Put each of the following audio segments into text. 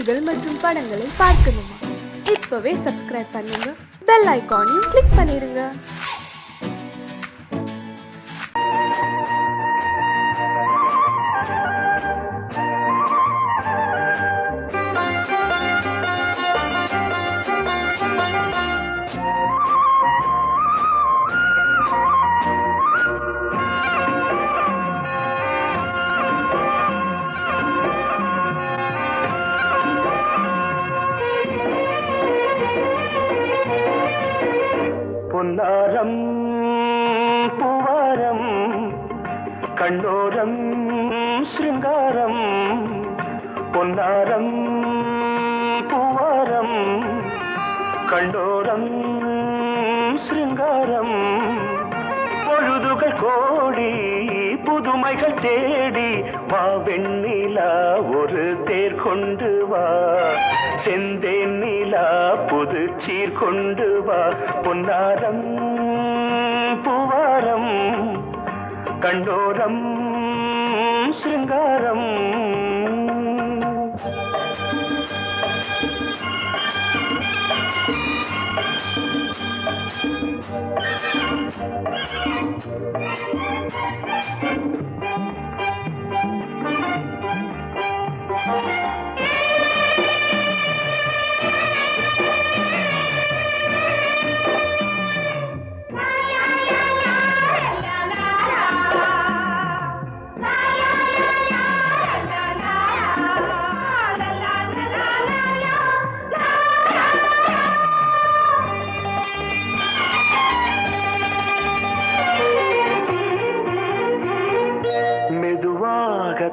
செய்திகள் மற்றும் படங்களை பார்க்கணுமா? இப்பவே சப்ஸ்கிரைப் பண்ணுங்க, பெல் ஐகானையும் கிளிக் பண்ணிருங்க. பொன்னாரம் பூவாரம் கண்ணோரம் சிருங்காரம். பொன்னாரம் பூவாரம் கண்ணோரம் சிருங்காரம். பொழுதுகள் கோடி புதுமைகள் தேடி வா வெண்ணிலா ஒரு தேர் கொண்டு வா. செந்தேன் நிலா புது சீர் கொண்டு வா. பொன்னாரம் பூவாரம் கண்டோரம் சிருங்காரம்.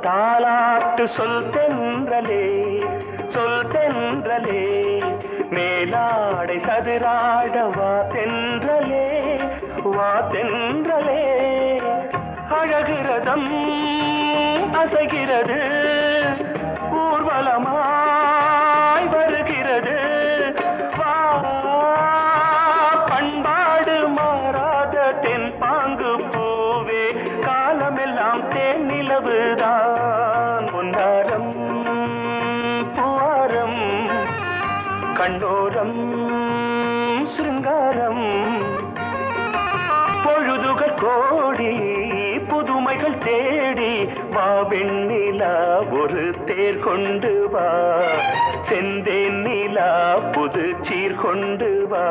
தாலாட்டு சொல் தென்றலே சொல் தென்றலே. மேலாடை சதுராட வா தென்றலே வா தென்றலே. அழகிறதம் அசைகிறது ஊர்வலமாய் வருகிறது. வா பண்பாடு மாறாத தென் பாங்கு பூவே காலமெல்லாம் தேன் நிலவுதான். பொன்னாரம் பூவாரம் கண்டோரம் சிருங்காரம். பொழுதுகள் கோடி புதுமைகள் தேடி வா வெண்ணிலா ஒரு தேர் கொண்டு வா. செந்தேன் நிலா புது சீர் கொண்டு வா.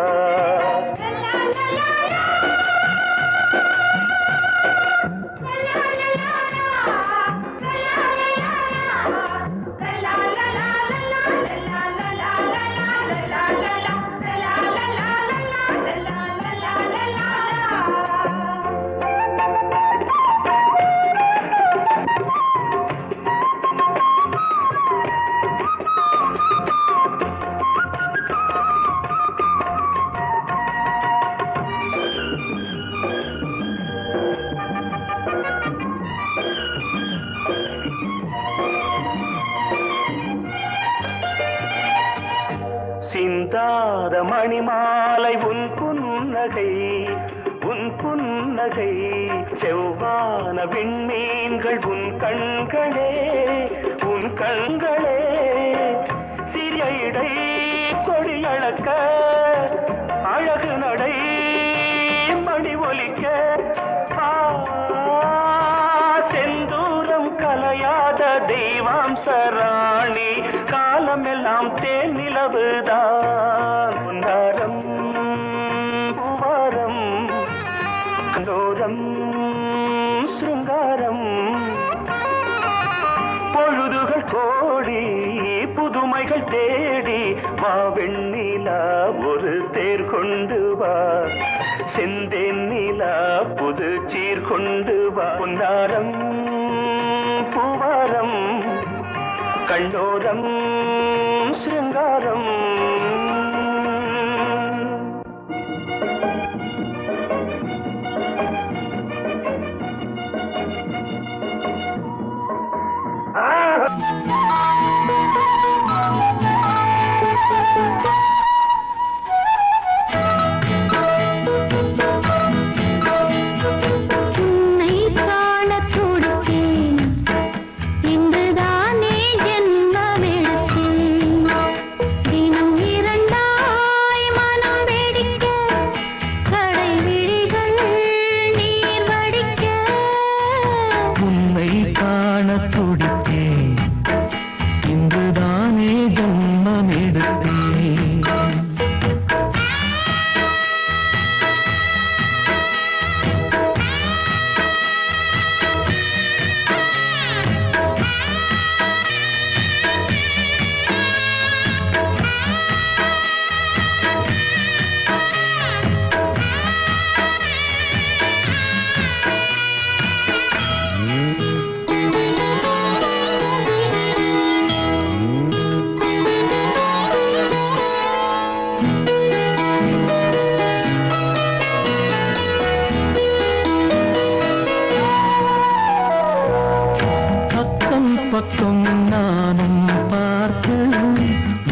சிந்தாத மணிமாலை உன் புன்னகை உன் புன்னகை. செவ்வான விண்மீன்கள் உன் கண்களே உன் கண்களே. சிறிய இடை கொடியளக்க அழகு நடை மணி ஒலிக்க. செந்தூரம் கலையாத தெய்வாம்சராணி காலமெல்லாம் தேன் நிலவுதான். பொன்னாரம் பூவாரம் கண்டோரம் சிருங்காரம். பொழுதுகள் கோடி புதுமைகள் தேடி வா வெண்ணிலா ஒரு தேர் கொண்டு வா. செந்தேன் நிலா புது சீர் கொண்டு வா. பொன்னாரம் பூவாரம் கண்டோரம் சிருங்காரம். இன்றுதானே ஜென்மமெடுத்தேன்.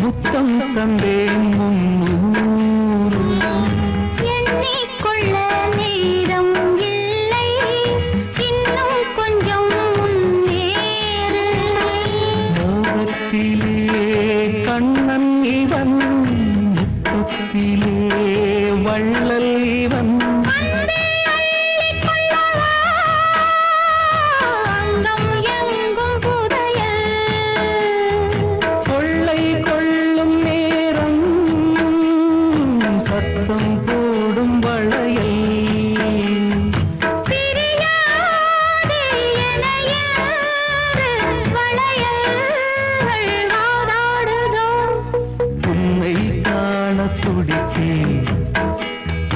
முத்தம் தந்தேன் முன்னூறு. எண்ணிக்கொள்ள நேரம் இல்லை, இன்னும் கொஞ்சம் முன்னேறு. மோகத்திலே கண்ணன் இவன், முத்தத்திலே வள்ளல் இவன். அங்கம் எங்கும் புதையல், கொள்ளை கொள்ளும் நேரம் சத்தம் போடும் வளையல். பிரியாதே என யாரு வளையல்கள் வாதாடுதோ. உன்னை காண துடித்தேன்,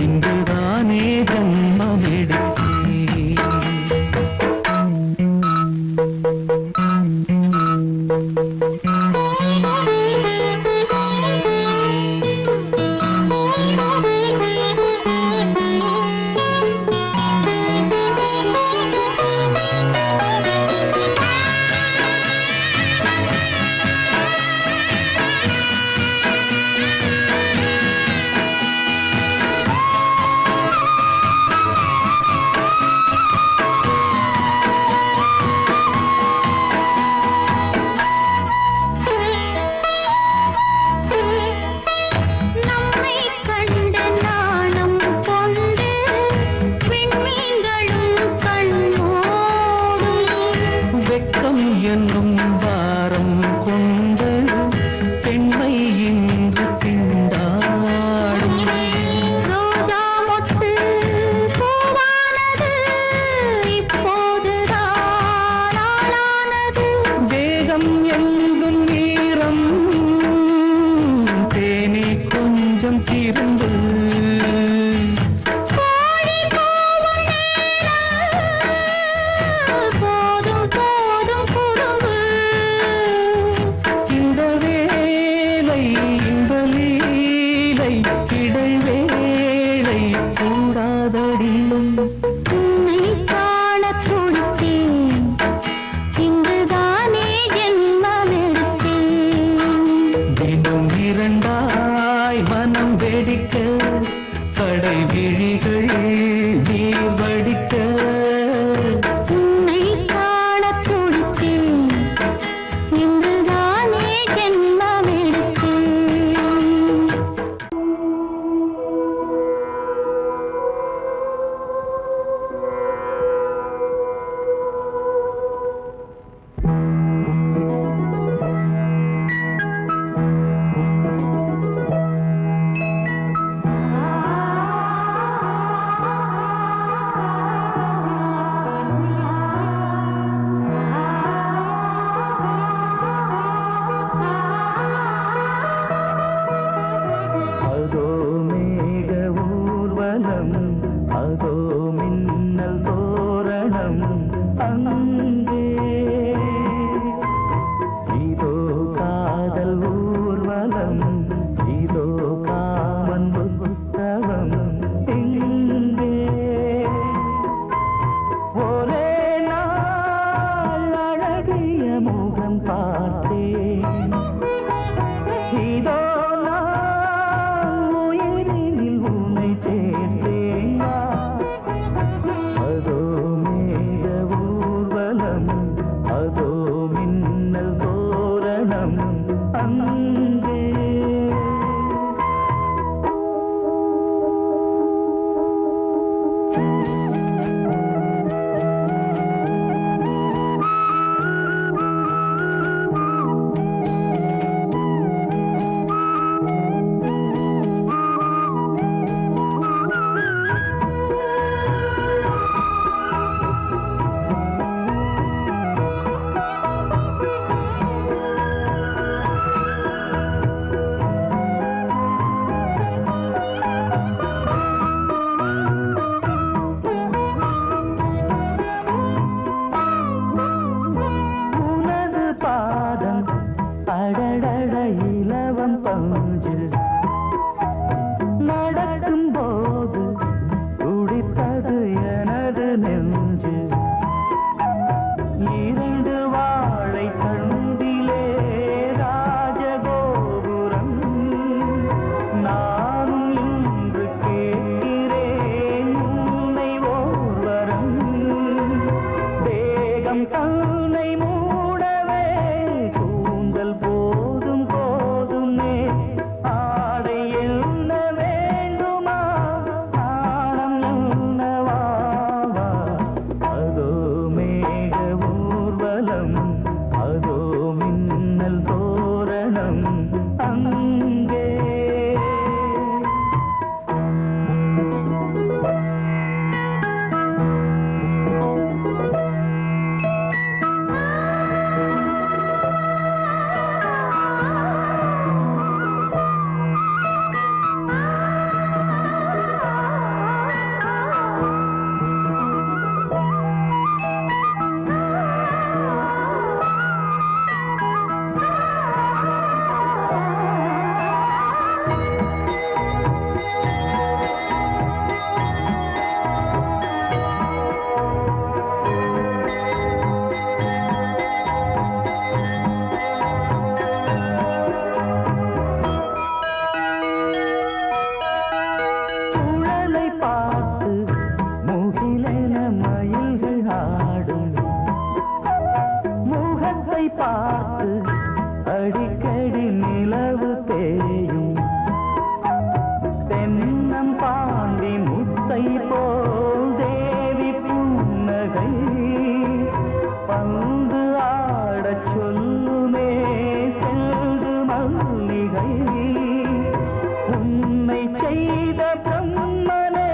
இன்றுதானே ஜன்மம் எடுத்தேன். நம்மை கண்டு நாணம் கொண்டு விண்மீன்களும் கண்ணோடும். வெட்கம் என்னும் பாரம் கொண்டு பெண்மை இன்று திண்டாடும். ரோஜா மொட்டு பூவானது, இப்போதுதான் ஆளானது. வேகம் எங்கும் நீரம், தேனே கொஞ்சம் திருந்து. கோழி கூவும் நேரம், போதும் போதும் குறும்பு. இந்த வேலை இந்த லீலை இடைவேளை கூடாதடியும். உன்னை காணத் துடித்தேன், இங்குதானே ஜென்மம் எடுத்தேன். தினம் இரண்டாய் மனம் வெடிக்க, கடை விழிகள் நீர் வடிக்க. உன்னை காணத் துடித்தேன், இங்குதானே ஜென்மம் எடுத்தேன். அதோ மேக ஊர்வலம், அதோ மின்னல் தோரணம் அங்கே. இதோ காதல் ஊர்வலம், இதோ காமன் உற்சவம் இங்கே. ஒரே நாள் அழகிய முகம் பார்த்தேன், இதோ நான் உயிரினில் உன்னை சேர்த்தேன். அதோ மேக ஊர்வலம், அதோ மின்னல் தோரணம் அங்கே. இரண்டு வாழை தண்டிலே ராஜகோபுரம் தேடி நிலவு தேயும் தென்னம் பாண்டி முத்தை போல் தேவி புன்னகை பந்து ஆடச் சொல்லுமே செல்து மல்லிகை உன்னை செய்த பிரம்மனே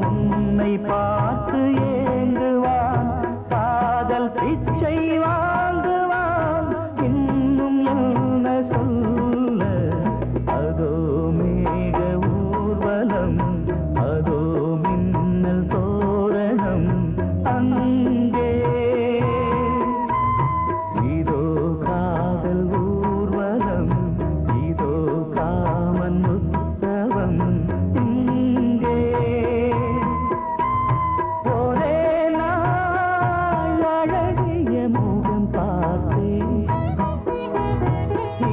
உன்னை பார்த்து ஏங்குவான் காதல் பிச்சை வாங்குவான் இன்னும் என்ன சொல்ல அதோ மேக ஊர்வலம் அதோ மின்னல் தோரணம் அங்கே இதோ காதல் ஊர்வலம் இதோ காமன் உற்சவம் இங்கே ஒரே நாள் அழகிய முகம் பார்த்தேன்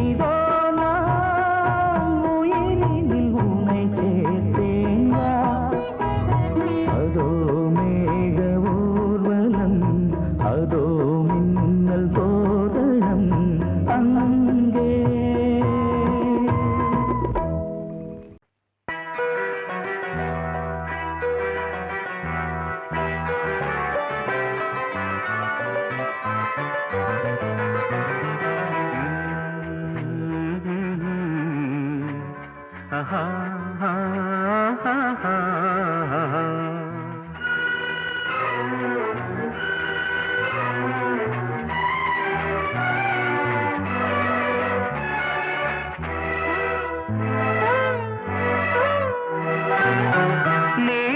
இதோ நான் உயிரினில் உன்னை சேர்த்தேன் அதோ மேக ஊர்வலம் அதோ மின்னல் தோரணம் அங்கே ஆஹா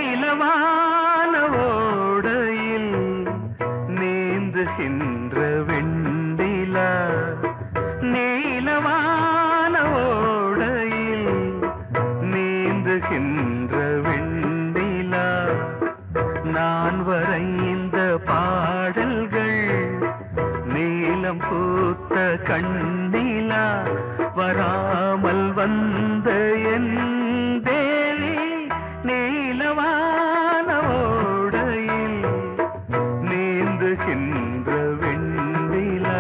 நீலவான ஓடையில் நீந்துகின்ற வெண்டிலா நீலவான ஓடையில் நீந்துகின்ற வெண்டிலா நான் வரைந்த பாடல்கள் நீலம் பூத்த கண்ணிலா வராமல் வந்த என் தேவி நீலவான ஓடையில் நீந்துகின்ற வெண்டிலா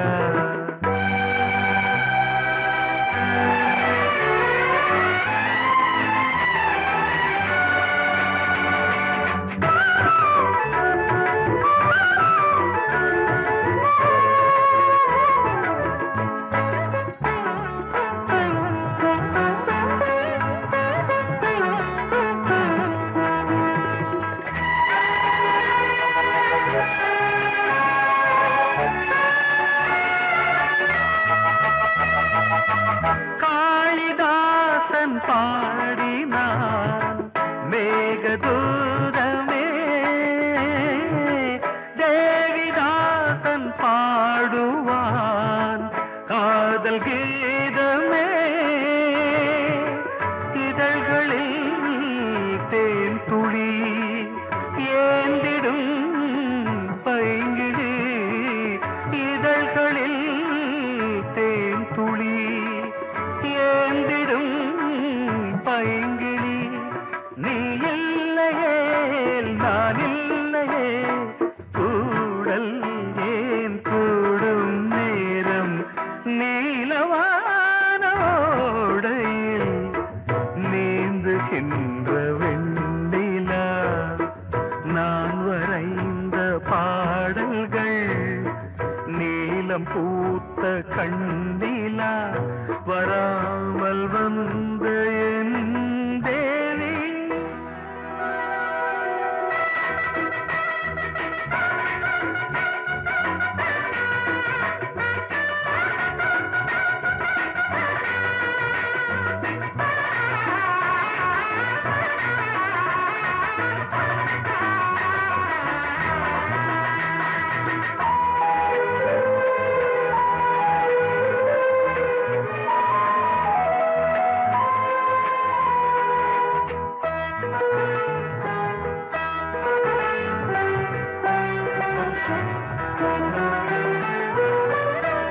காளிதாசன் பாடினான் மேகதூதமே தேவிதாசன் பாடுவான் காதல் கீதமே இதழ்களில் தேன் துளி ஏந்திடும் பைங்கிழி இதழ்களில் தேன் துளி ஏந்திடும் பைங்கிளி நீ இல்லையே நான் இல்லையே கூடல் ஏன் கூடும் நேரம் நீலவான ஓடையில் நீந்துகின்ற வெண்டிலா நான் வரைந்த பாடல்கள் நீலம் பூத்த கண்ணிலா வராமல் வந்த என் தேவி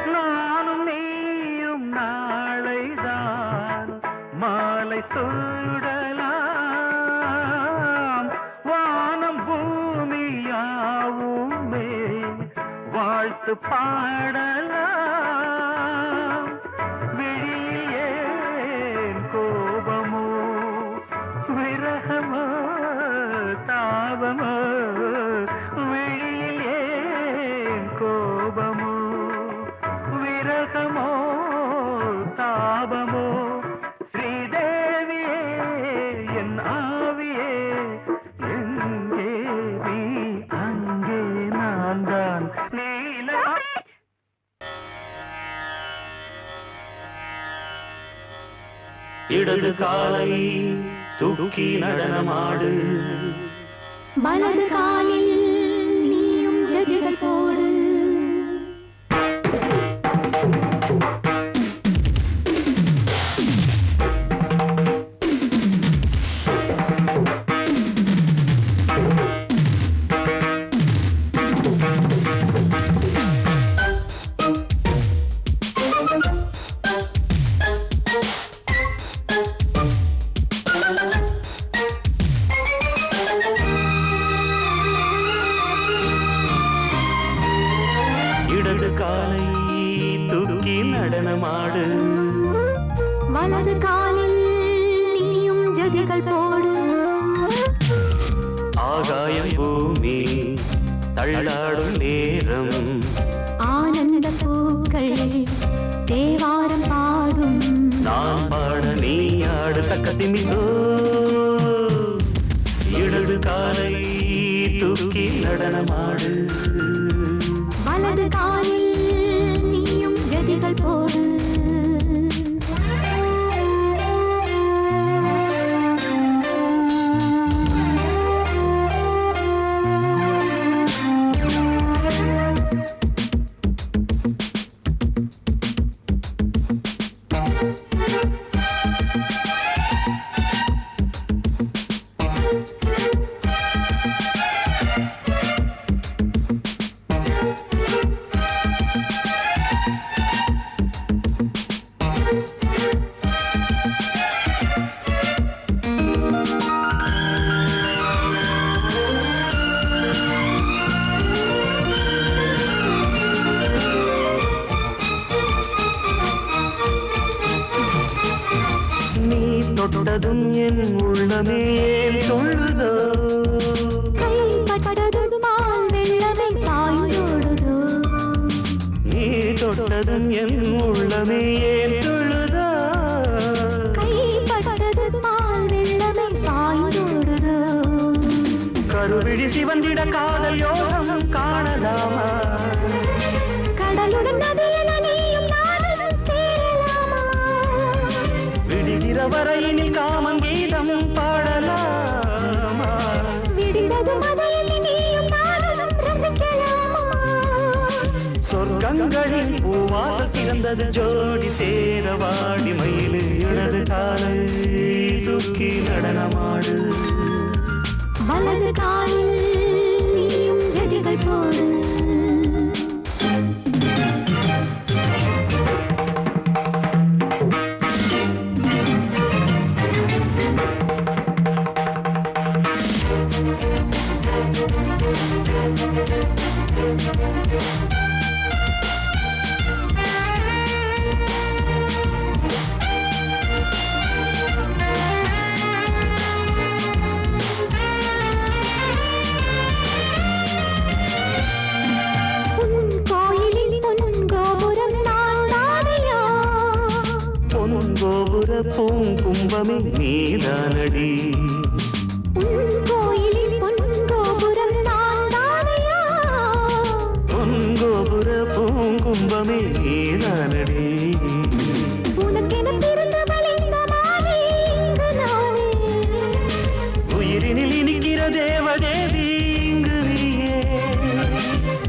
நானும் நீயும் நாளைதான் மாலை சூடலாம் வானம் பூமியாவுமே வாழ்த்து பாடலாம் விழி லாபமோ ஸ்ரீதேவியே என் ஆவியே எங்கே நீ அங்கே நான் தான் நீல இடது காலை தூக்கி நடனமாடு வலது காலில் நீயும் ஜதிகள் போடு இடது காலை தூக்கி நடனமாடு வலது காலில் நீயும் ஜதிகள் போடு ஆகாயம் பூமி தள்ளாடும் நேரம் ஆனந்த பூக்கள் தேவாரம் பாடும் நான் பாட நீ ஆடு தக்க திமிதோ இடது காலை தூக்கி நடனமாடு வலது காலில் நீயும் ஜதிகள் போடு தொட்டதும் என் உள்ளமே ஏன் தொழுதோ கைப்பட்டதும் மால் வெள்ளமே பாய்ந்தோடுதோ நீ தொட்டதும் என் உள்ளமே ஏன் தொழுதோ கைப்பட்டதும் மால் வெள்ளமே பாய்ந்தோடுதோ கருவிழி சிவந்திட காதல் யோகம் காணலாமா கடலுடன் நதியென நீயும் நானும் சேரலாமா விடுகிற வரையினில் காமன் கீதம் பாடலாமா விடிந்ததும் அதையில் நீயும் நானும் ரசிக்கலாமா சொர்க்கங்களின் பூவாசல் சிறந்தது ஜோடி சேரவாடி மயிலு இடது காலை தூக்கி நடனமாடு வலது காலில் நீயும் ஜதிகள் போடு கோபுர பூங்கும்பமே நீதானடி கோயிலில் பொன்கோபுரம் நான் தானையா பொன்கோபுர பூங்கும்பமே நீதானடி உனக்கென பிறந்தவள் இந்த மாலை இங்கு நானே உயிரினில் இனிக்கிற தேவதேவி இங்கு நீயே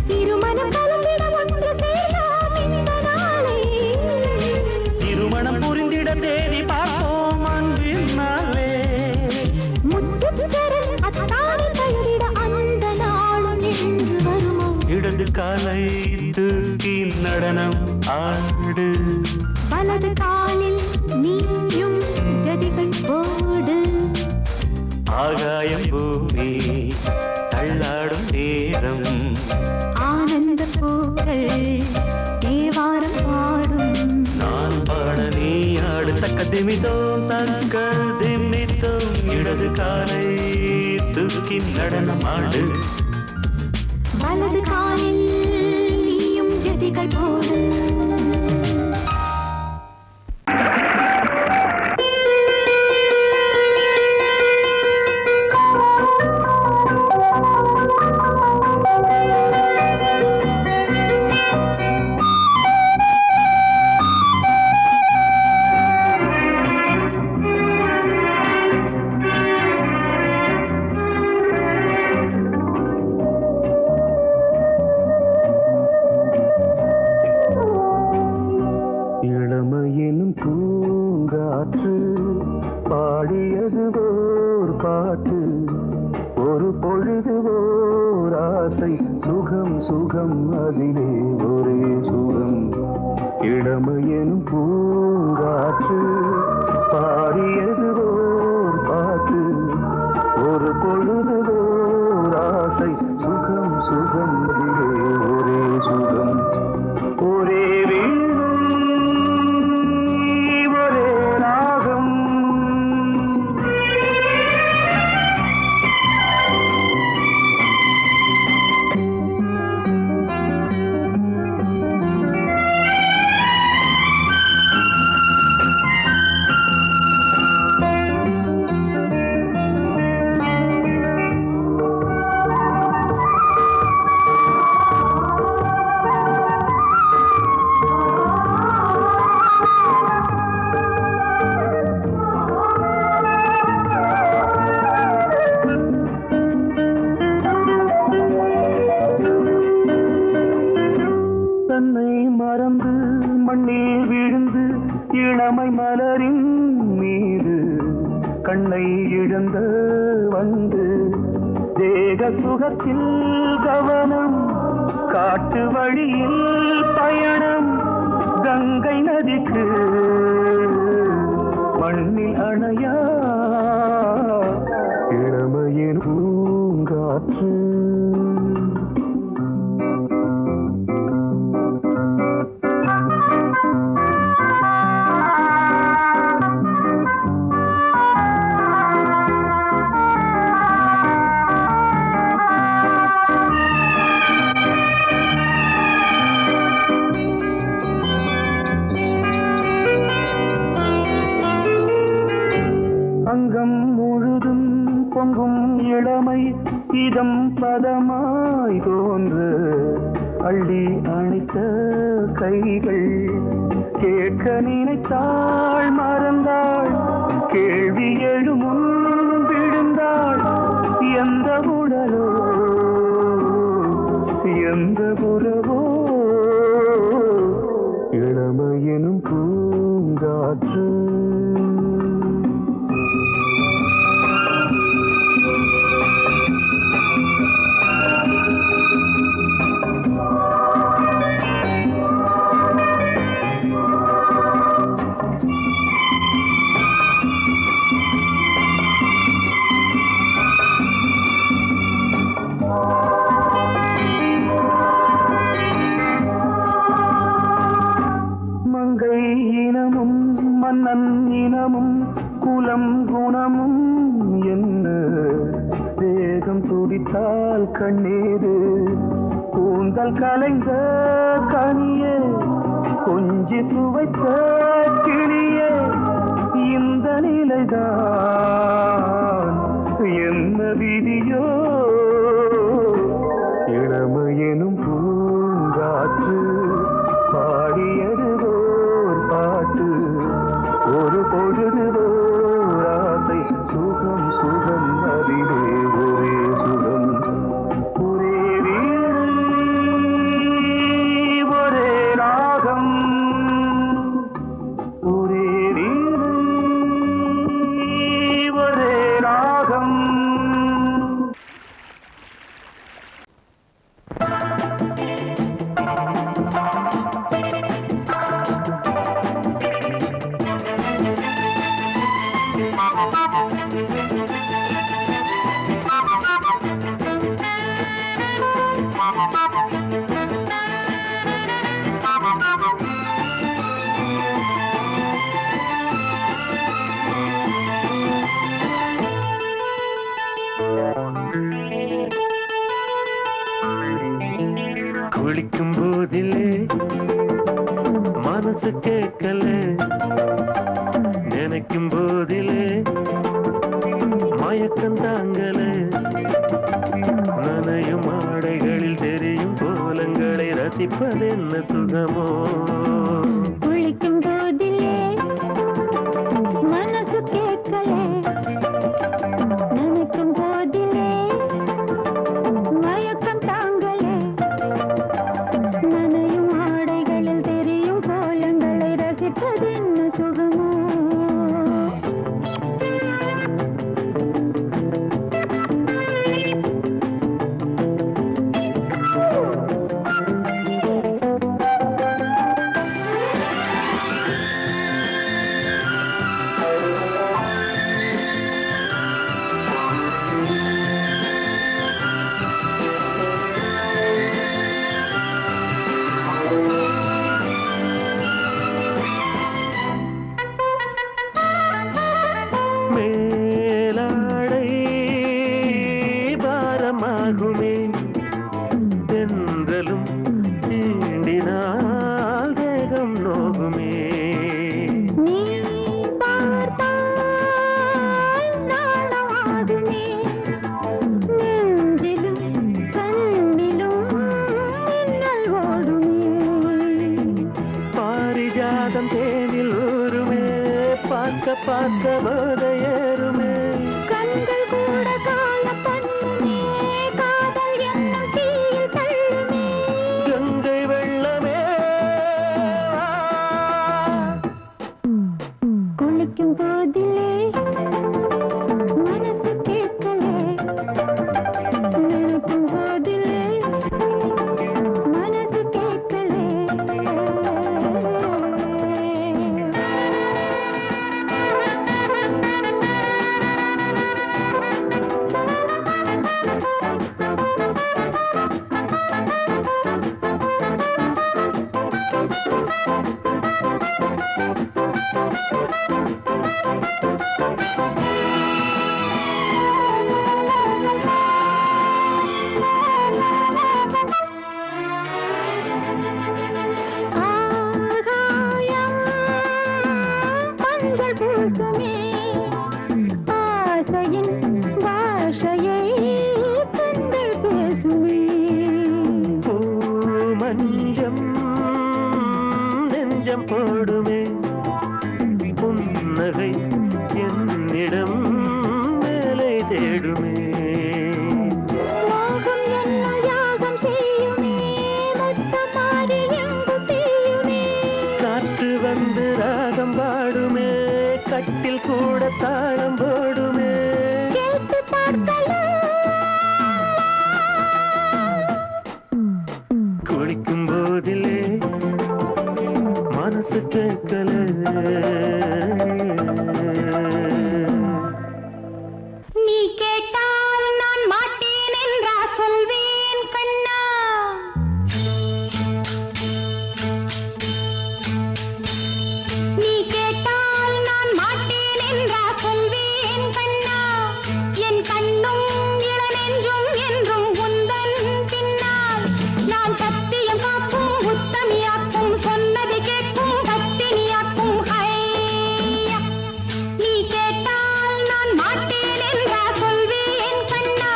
திருமணம் கலந்திட ஒன்று சேரலாம் இந்த நாளை திருமணம் புரிந்திட தேதி பார்ப்போம் அன்பினாலே முத்துச்சரன் அத்தானை பெயரிட அந்த நாளும் என்று வருமோ இடது காலை தூக்கி நடனம் ஆடு வலது காலில் நீயும் ஜதிகள் போடு ஆகாயம் பூமி தள்ளாடும் நேரம் ஆனந்த பூக்கள் தேவாரம் பாடும் நான் பாட நீ ஆடு தக்க திமிதோம் தக்க திமித்தோம் இடது காலை தூக்கி நடனம் ஆடு வலது காலில் நீயும் ஜதிகள் போடு காற்று பாடியது ஓர் பாட்டு ஒரு பொழுது ஓர் ஆசை சுகம் சுகம் அதிலே ஒரே சுகம் இளமையெனும் பூங்காற்று பாடியது ஓர் பாட்டு ஒரு பொழுது ஓர் ஆசை சுகம் சுகம் அதிலே ஒரே சுகம் ஒரே வீணை ஒரே ராகம் தன்னை மறந்து மண்ணில் விழுந்து இளமை மலரின் மீது கண்ணை இழந்த வந்து தேக சுகத்தில் கவனம் காட்டு வழியில் பயணம் கங்கை நதிக்கு மண்ணில் அணையா இளமையின் பூங்காற்று அங்கம் முழுதும் பொங்கும் இளமை இதம் பதமாய் தோன்று அள்ளி அணைத்த கைகள் கேட்க நினைத்தாள் மறந்தாள் கேள்வி எழுமுன் விழுந்தாள் எந்த உடலோ எந்த புறவோ இளமையெனும் பூங்காற்று மங்கை இனமும் மன்னன் இனமும் குலம் குணமும் என்ன தேகம் துடித்தால் கண்ணீரு கூந்தல் கலைந்த கனியே கொஞ்சி சுவைத்த கிளியே இந்த நிலைதான் என்ன விதியோ இளமையெனும் பூங்காற்று பாடியது ஓர் பாட்டு ஒரு பொழுது ஓர் ஆசை சுகம் சுகம் அதிலே ஒரே சுகம் ஒரே வீணை ஒரே ராகம் ஒரே வீணை ஒரே ராகம் குளிக்கும் போதிலே மனசு கேட்கல நினைக்கும் போதிலே மயக்கம் தாங்கல நனையும் ஆடைகளில் தெரியும் கோலங்களை ரசிப்பதென்ன சுகமோ குளிக்கும் போதிலே மனசு கேட்கலே நினைக்கும் போதிலே மயக்கம் தாங்கலே நனையும் ஆடைகளில் தெரியும் கோலங்களை ரசிப்பதென்ன சுகமோ பார்க்க பார்க்க போத ஏறுமே கண்கள் கூட காய பண்ணுமே காதல் என்னும் தீயில் தள்ளுமே கங்கை வெள்ளமே வா. குளிக்கும் போதிலே மனசு கேட்கலே நினைக்கும் போதிலே மனசு கேட்கலே ஆகாயம் மஞ்சள் பூசுமே ஆசையின் பாஷையை கண்கள் பேசுமே பூ மஞ்சம் நெஞ்சம் போடுமே புன்னகை என்னிடம் மேலே தேடுமே மோகம் என்னும் யாகம் செய்யுமே முத்தமாரி எங்கு தீயுமே காற்று வந்து ராகம் பாடுமே கட்டில் கூட தாளம் போடுமே கேட்டு பார்க்கலாம் குளிக்கும் போதிலே மனசு கேட்கல நீ கேட்டால் நான் மாட்டேன் என்றா சொல்வேன் கண்ணா நீ கேட்டால் நான் மாட்டேன் என்றா சொல்வேன் கண்ணா என் கண்ணும் இளநெஞ்சும் என்றும் உந்தன் பின்னால் நான் சத்தியம் காக்கும் உத்தமியாக்கும் சொன்னது கேட்கும் கத்தினியாக்கும் ஹையா நீ கேட்டால் நான் மாட்டேன் என்றா சொல்வேன் கண்ணா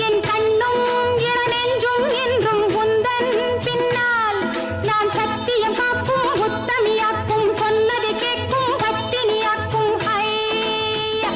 என் கண்ணும் இளநெஞ்சும் என்றும் உந்தன் பின்னால் நான் சத்தியம் காக்கும் உத்தமியாக்கும் சொன்னது கேட்கும் கத்தினியாக்கும் ஹையா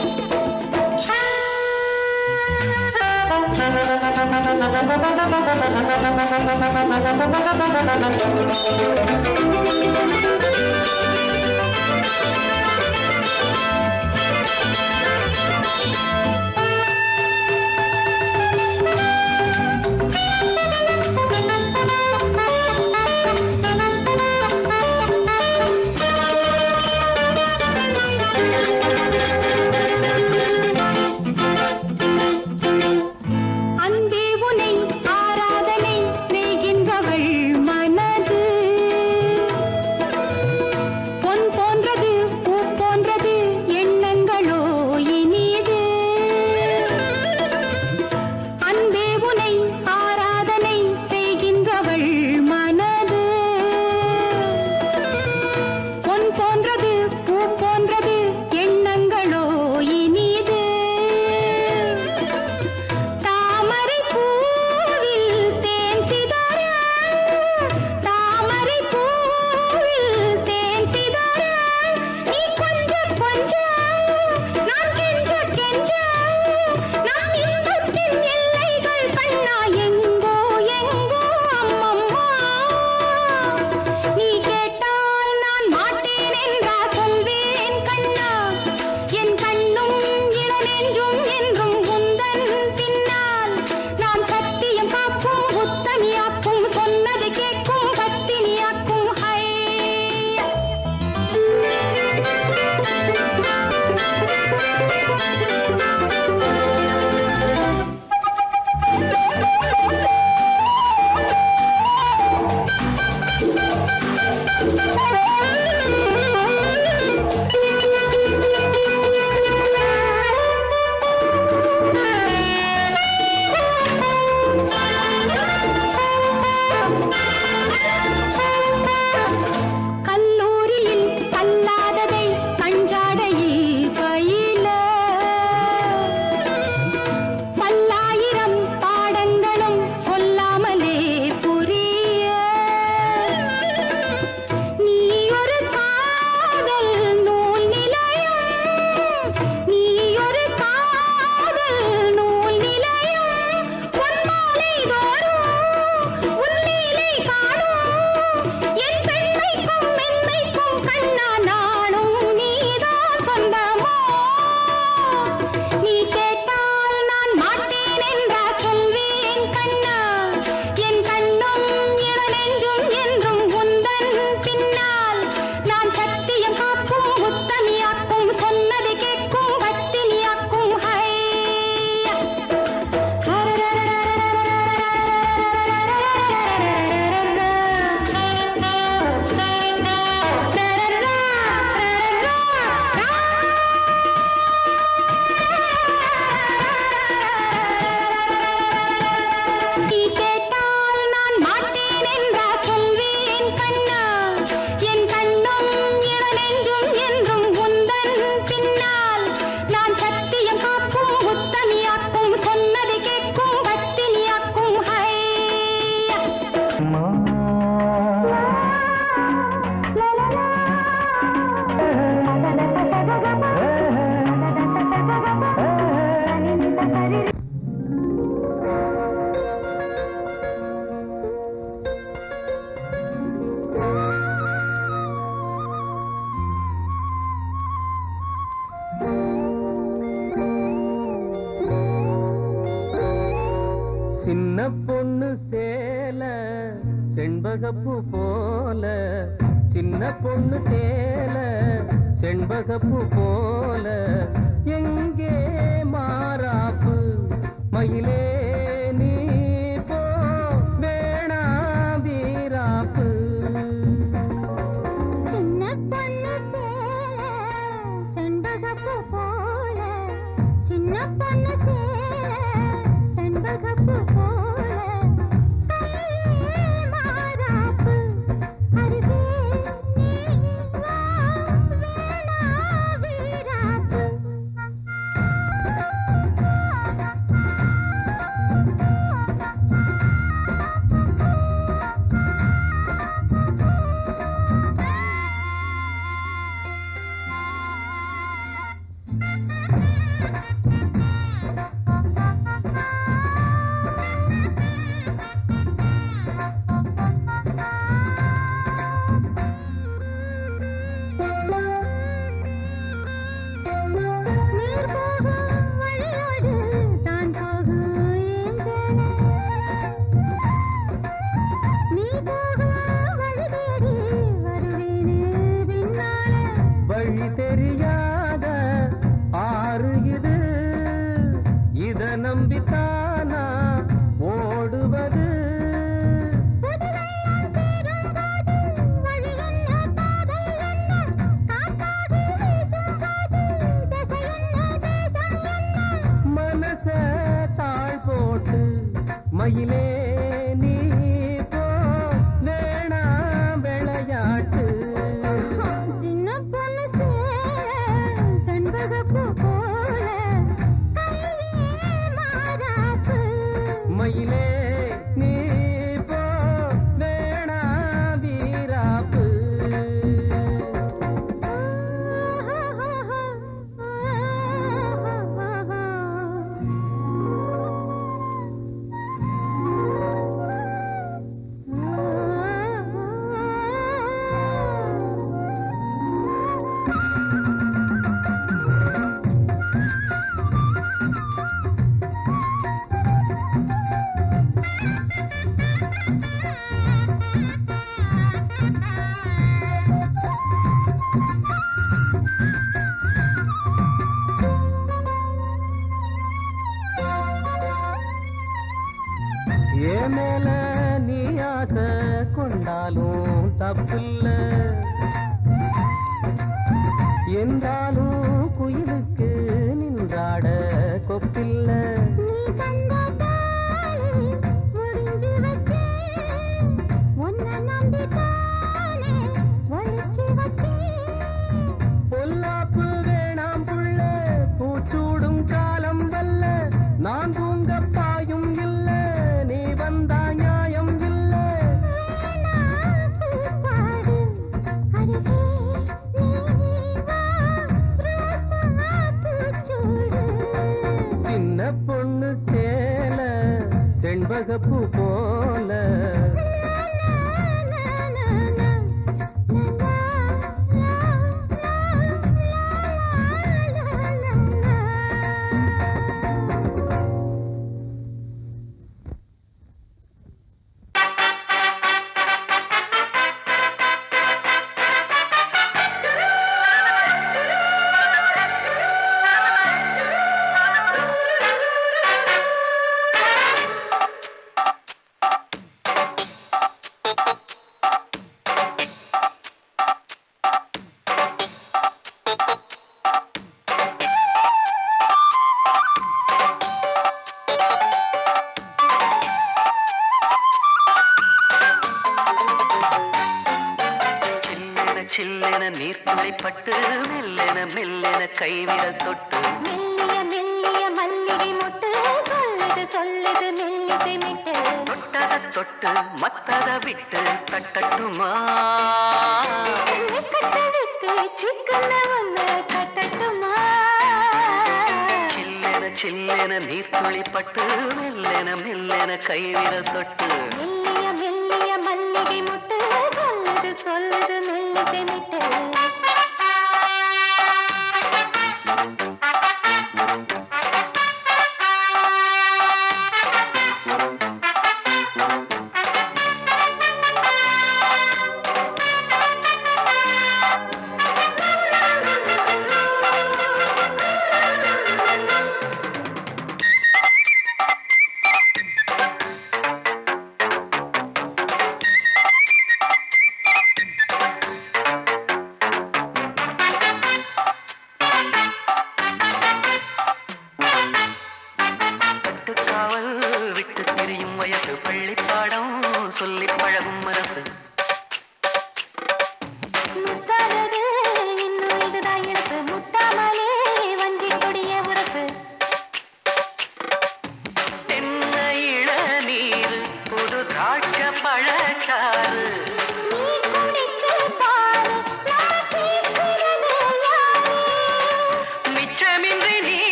அன்பே உனை ஆராதனை செய்கின்றவள் மனது சின்ன பொண்ணு சேல செண்பகப்பூ போல, சின்ன பொண்ணு சேல செண்பகப்பூ போல, எங்கே மாறாப்பு மயிலே நீ போ வேணா வீராப்பு. சின்ன பொண்ணு சேல செண்பகப்பூ போல, சின்ன பொண்ணு சேல செண்பகப்பூ போல, கையே மாறாப்பு அருகே நீ வா வேணா வீராப்பு. நீர் போகும் வழியோடு தான் போகும் ஏஞ்சலே, நீ போகும் வழி தேடி வருவேனே பின்னாலே. வழி தெரியாத ஆறு இது, இத நம்பித்தானா ஓடுவது. புதுவெள்ளம் சேரும்போது வழி என்ன பாதை என்ன, காற்றாக வீசும்போது திசை என்ன தேசம் என்ன. மனச தாழ் போட்டு மயிலே நீ போ வேணா விளையாட்டு. சின்ன பொண்ணு சேல செண்பகப்பூ போல, கையே மாறாப்பு மயிலே நீ போ வேணா வீராப்பு. ஏன் மேல நீ ஆசை கொண்டாலும் தப்பில்ல, என்றாலும் குயிலுக்கு நின்றாட கொப்பில்ல. நீ தந்த தாலி முடிஞ்சு வச்சேன், உன்னை நம்பித்தானே ஒளிச்சு வச்சேன். பொல்லாப்பு வேணாம் புள்ள, பூச்சூடும் காலம் வல்ல, நான் தூங்க பாயும் இல்ல, நீ வந்தா நியாயம் இல்ல. வேணா பூப்பாடு அருகே நீ வா ரோசா பூச்சூடு. சின்ன பொண்ணு சேல செண்பகப்பூ போல, சில்லென நீர்த்துளிப்பட்டு மெல்லென மெல்லென கைவிரல் தொட்டு, மெல்லிய மெல்லிய மல்லிகை மொட்டு சொல்லுது சொல்லுது மெல்லிசை மிட்டு. தொட்டத தொட்டு மத்தத விட்டு தட்டட்டுமா, கட்டவிட்டு சிக்கன ஒன்று கட்டட்டுமா. சில்லென சில்லென நீர்த்துளிப்பட்டு மெல்லென மெல்லென கைவிரல் தொட்டு, மெல்லிய மெல்லிய மல்லிகை மொட்டு சொல்லுது சொல்லுது மெல்லிசை மிட்டு.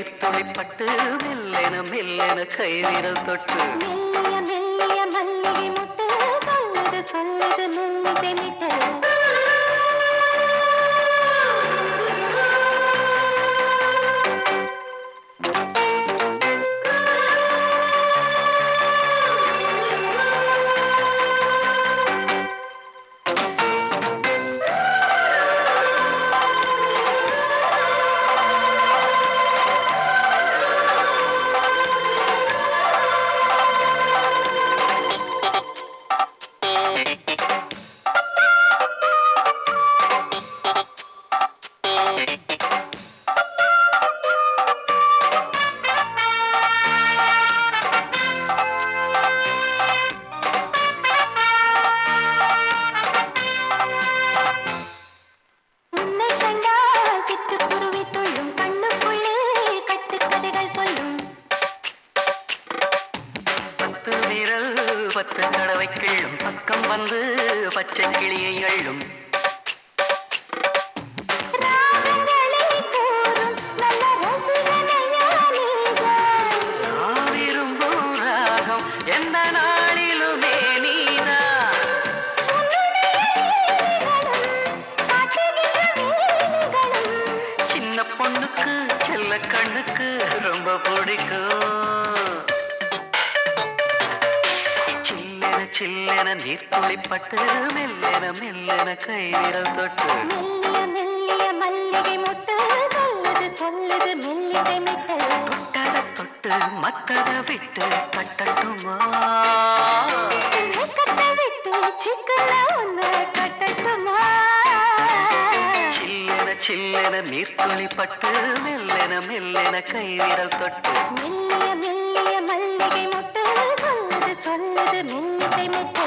நீர்த்துளிப்பட்டு மெல்லென மெல்லென கைவிரல் தொட்டு மெல்லிய மெல்லிய மல்லிகை முட்டு சொல்லுது சொல்லுது மெல்லிசை மிட்டு உன்னை கண்டால் சிட்டுக்குருவி துள்ளும் கண்ணுக்குள்ளே கட்டுக்கதைகள் சொல்லும் பத்து விரல் பத்து தடவை கிள்ளும் பக்கம் வந்து பச்சை கிளியை அள்ளும் ராகங்களை கூறும் நல்ல ரசிகனையா நீதான். நான் விரும்பும் ராகம் எந்த நாளிலுமே நீதான் சின்ன பொண்ணுக்கு செல்ல கண்ணுக்கு ரொம்ப பிடிக்கும் சில்லென சில்லென நீர்த்துளிப்பட்டு மெல்லென மெல்லென கைவிரல் தொட்டு மெல்லிய மெல்லிய மல்லிகை முட்டு சொல்லுது சொல்லுது மெல்லிசை மிட்டு தொட்டத தொட்டு மத்தத விட்டு தட்டட்டுமா கட்ட விட்டு சிக்கன ஒன்று கட்டட்டுமா சில்லென சில்லென நீர்த்துளிப்பட்டு மெல்லென மெல்லென கைவிரல் தொட்டு மெல்லிய மெல்லிய மல்லிகை முட்டு சொல்லுது சொல்லுது மெல்லிசை மிட்டு